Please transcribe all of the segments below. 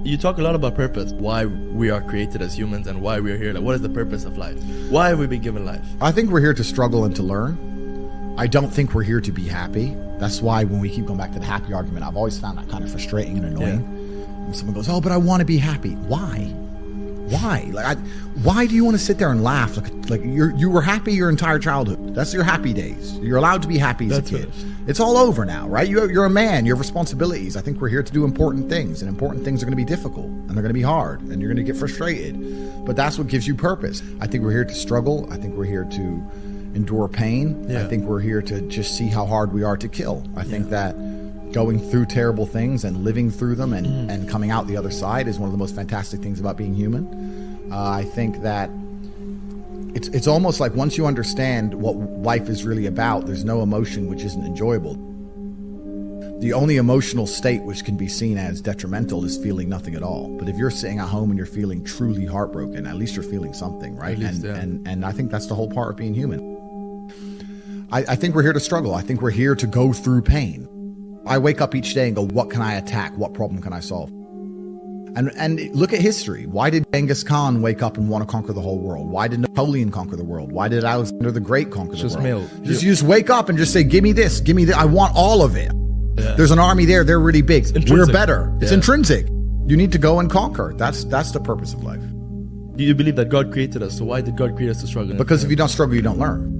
You talk a lot about purpose, why we are created as humans and why we're here. Like, what is the purpose of life? Why have we been given life? I think we're here to struggle and to learn. I don't think we're here to be happy. That's why when we keep going back to the happy argument, I've always found that kind of frustrating and annoying. Yeah. When someone goes, oh, but I want to be happy. Why? Why? Why do you want to sit there and laugh? Like you were happy your entire childhood. That's your happy days. You're allowed to be happy as a kid. It's all over now, right? You're a man. You have responsibilities. I think we're here to do important things, and important things are going to be difficult, and they're going to be hard, and you're going to get frustrated. But that's what gives you purpose. I think we're here to struggle. I think we're here to endure pain. Yeah. I think we're here to just see how hard we are to kill. I think that going through terrible things and living through them and coming out the other side is one of the most fantastic things about being human. I think that it's almost like once you understand what life is really about, there's no emotion which isn't enjoyable. The only emotional state which can be seen as detrimental is feeling nothing at all. But if you're sitting at home and you're feeling truly heartbroken, at least you're feeling something, right? And I think that's the whole part of being human. I think we're here to struggle. I think we're here to go through pain. I wake up each day and go, what can I attack? What problem can I solve? And look at history. Why did Genghis Khan wake up and want to conquer the whole world? Why did Napoleon conquer the world? Why did Alexander the Great conquer the world? Just wake up and just say, give me this, give me that. I want all of it. Yeah. There's an army there. They're really big. We're better. Yeah. It's intrinsic. You need to go and conquer. That's the purpose of life. Do you believe that God created us? So why did God create us to struggle? Because if you don't struggle, you don't learn.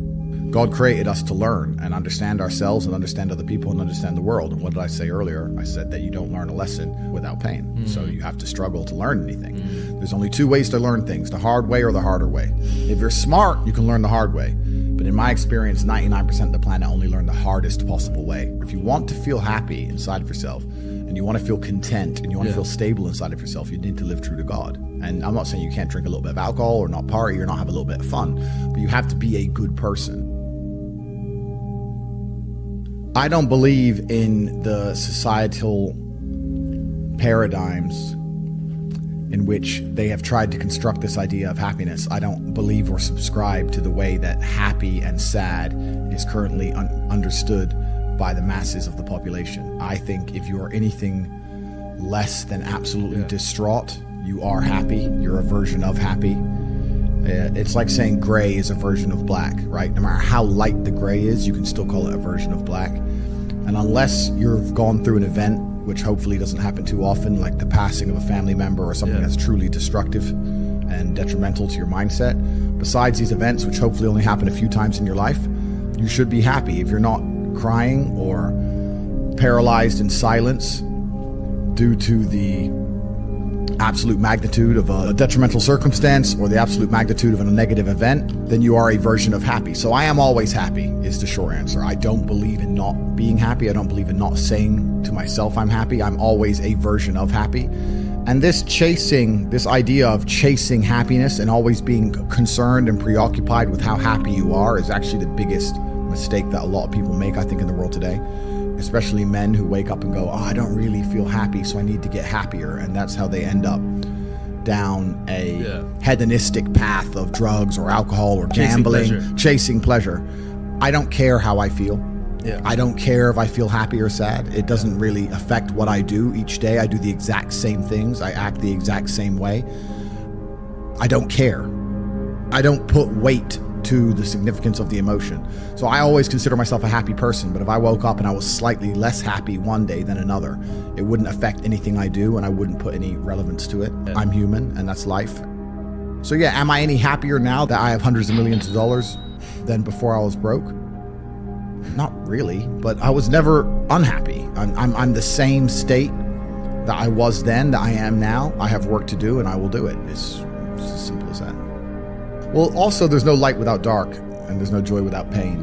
God created us to learn and understand ourselves and understand other people and understand the world. And what did I say earlier? I said that you don't learn a lesson without pain. So you have to struggle to learn anything. There's only two ways to learn things, the hard way or the harder way. If you're smart, you can learn the hard way. But in my experience, 99% of the planet only learn the hardest possible way. If you want to feel happy inside of yourself, and you want to feel content, and you want to feel stable inside of yourself, you need to live true to God. And I'm not saying you can't drink a little bit of alcohol or not party or not have a little bit of fun, but you have to be a good person. I don't believe in the societal paradigms in which they have tried to construct this idea of happiness. I don't believe or subscribe to the way that happy and sad is currently understood by the masses of the population. I think if you are anything less than absolutely distraught, you are happy. You're a version of happy. It's like saying gray is a version of black, right? No matter how light the gray is, you can still call it a version of black. And unless you've gone through an event, which hopefully doesn't happen too often, like the passing of a family member or something that's truly destructive and detrimental to your mindset, besides these events, which hopefully only happen a few times in your life, you should be happy. If you're not crying or paralyzed in silence due to the absolute magnitude of a detrimental circumstance or the absolute magnitude of a negative event, then you are a version of happy. So I am always happy is the short answer. I don't believe in not being happy. I don't believe in not saying to myself I'm happy. I'm always a version of happy. And this idea of chasing happiness and always being concerned and preoccupied with how happy you are is actually the biggest mistake that a lot of people make, I think, in the world today. Especially men who wake up and go, oh, I don't really feel happy, so I need to get happier. And that's how they end up down a hedonistic path of drugs or alcohol or gambling, chasing pleasure. I don't care how I feel. Yeah. I don't care if I feel happy or sad. It doesn't really affect what I do each day. I do the exact same things. I act the exact same way. I don't care. I don't put weight to the significance of the emotion. So I always consider myself a happy person, but if I woke up and I was slightly less happy one day than another, it wouldn't affect anything I do and I wouldn't put any relevance to it. Yeah. I'm human and that's life. So yeah, am I any happier now that I have hundreds of millions of dollars than before I was broke? Not really, but I was never unhappy. I'm the same state that I was then that I am now. I have work to do and I will do it. It's as simple as that. Well, also, there's no light without dark, and there's no joy without pain.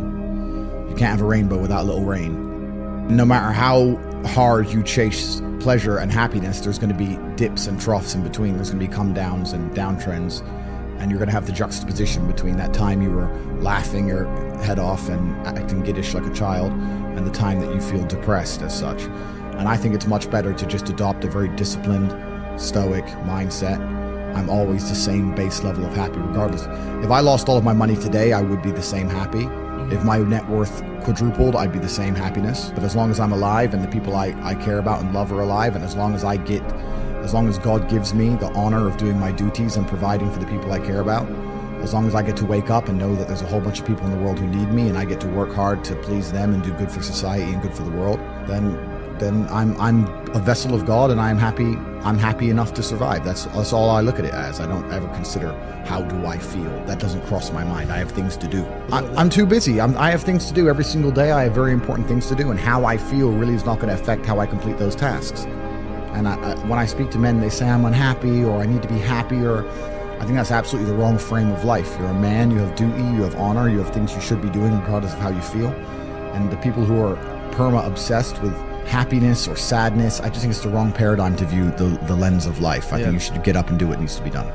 You can't have a rainbow without a little rain. No matter how hard you chase pleasure and happiness, there's going to be dips and troughs in between. There's going to be come downs and downtrends, and you're going to have the juxtaposition between that time you were laughing your head off and acting giddish like a child, and the time that you feel depressed as such. And I think it's much better to just adopt a very disciplined, stoic mindset. I'm always the same base level of happy regardless. If I lost all of my money today, I would be the same happy. If my net worth quadrupled, I'd be the same happiness. But as long as I'm alive and the people I care about and love are alive, and as long as I get As long as God gives me the honor of doing my duties and providing for the people I care about, as long as I get to wake up and know that there's a whole bunch of people in the world who need me and I get to work hard to please them and do good for society and good for the world, then I'm a vessel of God, and I'm happy enough to survive. That's all I look at it as. I don't ever consider how do I feel. That doesn't cross my mind. I have things to do. I'm too busy. I have things to do every single day. I have very important things to do, and how I feel really is not going to affect how I complete those tasks. And when I speak to men, they say I'm unhappy or I need to be happier. I think that's absolutely the wrong frame of life. You're a man, you have duty, you have honor, you have things you should be doing regardless of how you feel. And the people who are perma-obsessed with happiness or sadness, I just think it's the wrong paradigm to view the lens of life. I think you should get up and do what needs to be done.